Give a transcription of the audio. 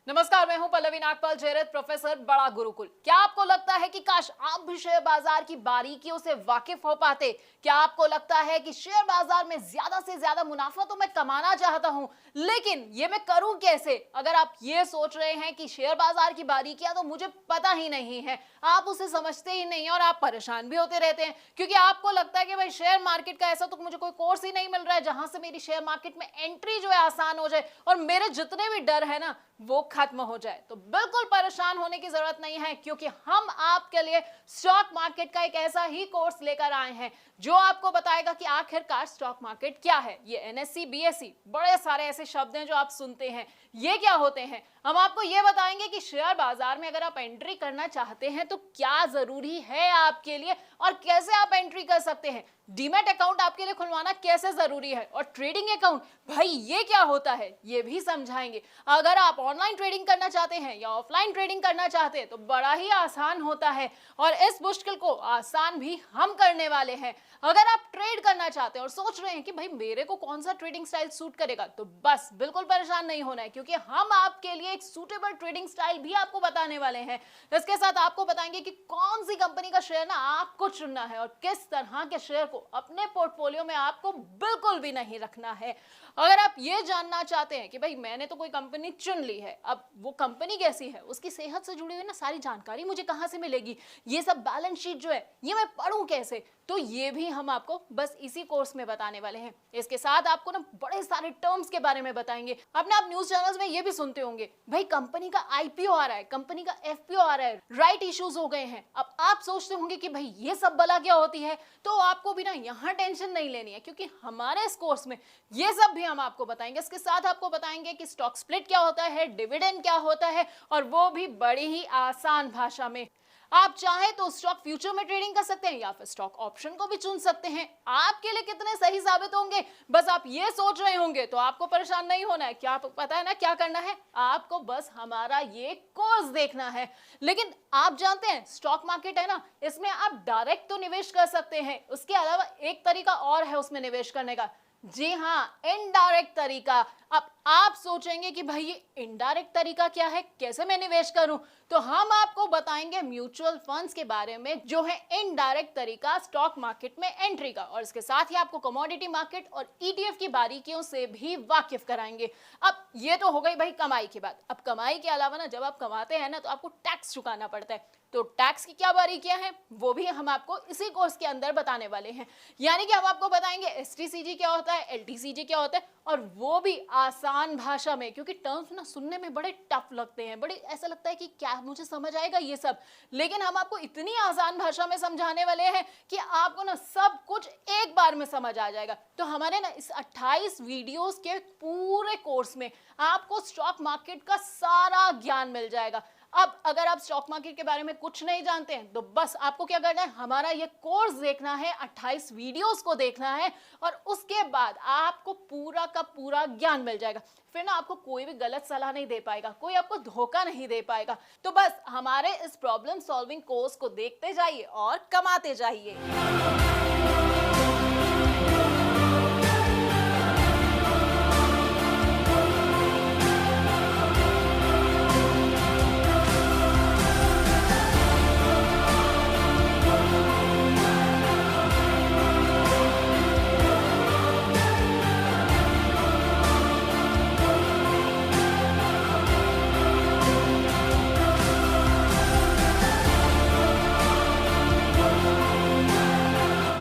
नमस्कार, मैं हूं पल्लवी नागपाल जयरथ, प्रोफेसर बड़ा गुरुकुल। क्या आपको लगता है कि काश आप भी शेयर बाजार की बारीकियों से वाकिफ हो पाते? क्या आपको लगता है कि शेयर बाजार में ज्यादा से ज्यादा मुनाफा तो मैं कमाना चाहता हूं, लेकिन ये मैं करूं कैसे? अगर आप ये सोच रहे हैं कि शेयर बाजार की बारीकियां तो मुझे पता ही नहीं है, आप उसे समझते ही नहीं और आप परेशान भी होते रहते हैं, क्योंकि आपको लगता है कि भाई शेयर मार्केट का ऐसा तो मुझे कोई कोर्स ही नहीं मिल रहा है जहां से मेरी शेयर मार्केट में एंट्री जो है आसान हो जाए और मेरे जितने भी डर है ना वो खत्म हो जाए। तो बिल्कुल परेशाान होने की जरूरत नहीं है, क्योंकि हम आपके लिए स्टॉक मार्केट का एक ऐसा ही कोर्स लेकर आए हैं जो आपको बताएगा कि आखिरकार स्टॉक मार्केट क्या है। ये एनएससी, बीएससी, बड़े सारे ऐसे शब्द हैं जो आप सुनते हैं, ये क्या होते हैं। हम आपको ये बताएंगे कि शेयर बाजार में अगर आप एंट्री करना चाहते हैं तो क्या जरूरी है आपके लिए और कैसे आप एंट्री कर सकते हैं। डीमैट अकाउंट आपके लिए खुलवाना कैसे जरूरी है और ट्रेडिंग अकाउंट भाई ये क्या होता है ये भी समझाएंगे। अगर आप ऑनलाइन ट्रेडिंग करना चाहते हैं या ऑफलाइन ट्रेडिंग करना चाहते हैं तो बड़ा ही आसान होता है और इस मुश्किल को आसान भी हम करने वाले हैं। अगर आप ट्रेड करना चाहते हैं और सोच रहे हैं कि भाई मेरे को कौन सा ट्रेडिंग स्टाइल सूट करेगा, तो बस बिल्कुल परेशान नहीं होना है, क्योंकि हम आपके लिए एक सूटेबल ट्रेडिंग स्टाइल भी आपको बताने वाले हैं। इसके साथ आपको बताएंगे कि कौन सी कंपनी का शेयर ना आपको चुनना है और किस तरह के शेयर को अपने पोर्टफोलियो में आपको बिल्कुल भी नहीं रखना है। अगर आप ये जानना चाहते हैं कि भाई मैंने तो कोई कंपनी चुन ली है, अब वो कंपनी कैसी है, उसकी सेहत से जुड़ी हुई ना सारी जानकारी मुझे कहां से मिलेगी, ये सब बैलेंस शीट जो है ये मैं पढ़ूं कैसे, तो ये भी हम आपको बस इसी कोर्स में बताने वाले हैं। इसके साथ आपको ना बड़े सारे टर्म्स के बारे में बताएंगे। अपने आप न्यूज चैनल्स में ये भी सुनते होंगे भाई कंपनी का आईपीओ आ रहा है, कंपनी का एफपीओ आ रहा है, राइट इश्यूज हो गए हैं। अब आप सोचते होंगे कि भाई ये सब बला क्या होती है, तो आपको भी ना यहाँ टेंशन नहीं लेनी है, क्योंकि हमारे इस कोर्स में ये सब भी हम आपको बताएंगे। इसके साथ आपको बताएंगे कि स्टॉक स्प्लिट क्या होता है, डिविडेंड क्या होता है, और वो भी बड़ी ही आसान भाषा में। आप चाहे तो स्टॉक फ्यूचर में ट्रेडिंग कर सकते हैं या फिर स्टॉक ऑप्शन को भी चुन सकते हैं। आपके लिए कितने सही साबित होंगे बस आप ये सोच रहे होंगे, तो आपको परेशान नहीं होना है। क्या पता है ना क्या करना है, आपको बस हमारा ये कोर्स देखना है। लेकिन आप जानते हैं स्टॉक मार्केट है ना, इसमें आप डायरेक्ट तो निवेश कर सकते हैं, उसके अलावा एक तरीका और है उसमें निवेश करने का। जी हाँ, इनडायरेक्ट तरीका। अब आप सोचेंगे कि भाई ये इनडायरेक्ट तरीका क्या है, कैसे मैं निवेश करूं, तो हम आपको बताएंगे म्यूचुअल फंड्स के बारे में जो है इनडायरेक्ट तरीका स्टॉक मार्केट में एंट्री का, और इसके साथ ही आपको कमोडिटी मार्केट और ईटीएफ की बारीकियों से भी वाकिफ कराएंगे। अब ये तो हो गई भाई कमाई की बात। अब कमाई के अलावा ना जब आप कमाते हैं ना तो आपको टैक्स चुकाना पड़ता है, तो टैक्स की क्या बारीकियां हैं वो भी हम आपको इसी कोर्स के अंदर बताने वाले हैं। यानी कि हम आपको बताएंगे एसटीसीजी क्या होता है, एलटीसीजी क्या होता है, और वो भी आसान भाषा में, क्योंकि टर्म्स ना सुनने में बड़े टफ लगते हैं, बड़े ऐसा लगता है कि क्या मुझे समझ आएगा ये सब, लेकिन हम आपको इतनी आसान भाषा में समझाने वाले हैं कि आपको ना सब कुछ एक बार में समझ आ जाएगा। तो हमारे ना इस 28 वीडियोस के पूरे कोर्स में आपको स्टॉक मार्केट का सारा ज्ञान मिल जाएगा। अब अगर आप स्टॉक मार्केट के बारे में कुछ नहीं जानते हैं तो बस आपको क्या करना है, हमारा ये कोर्स देखना है, 28 वीडियोस को देखना है, और उसके बाद आपको पूरा का पूरा ज्ञान मिल जाएगा। फिर ना आपको कोई भी गलत सलाह नहीं दे पाएगा, कोई आपको धोखा नहीं दे पाएगा। तो बस हमारे इस प्रॉब्लम सॉल्विंग कोर्स को देखते जाइए और कमाते जाइए।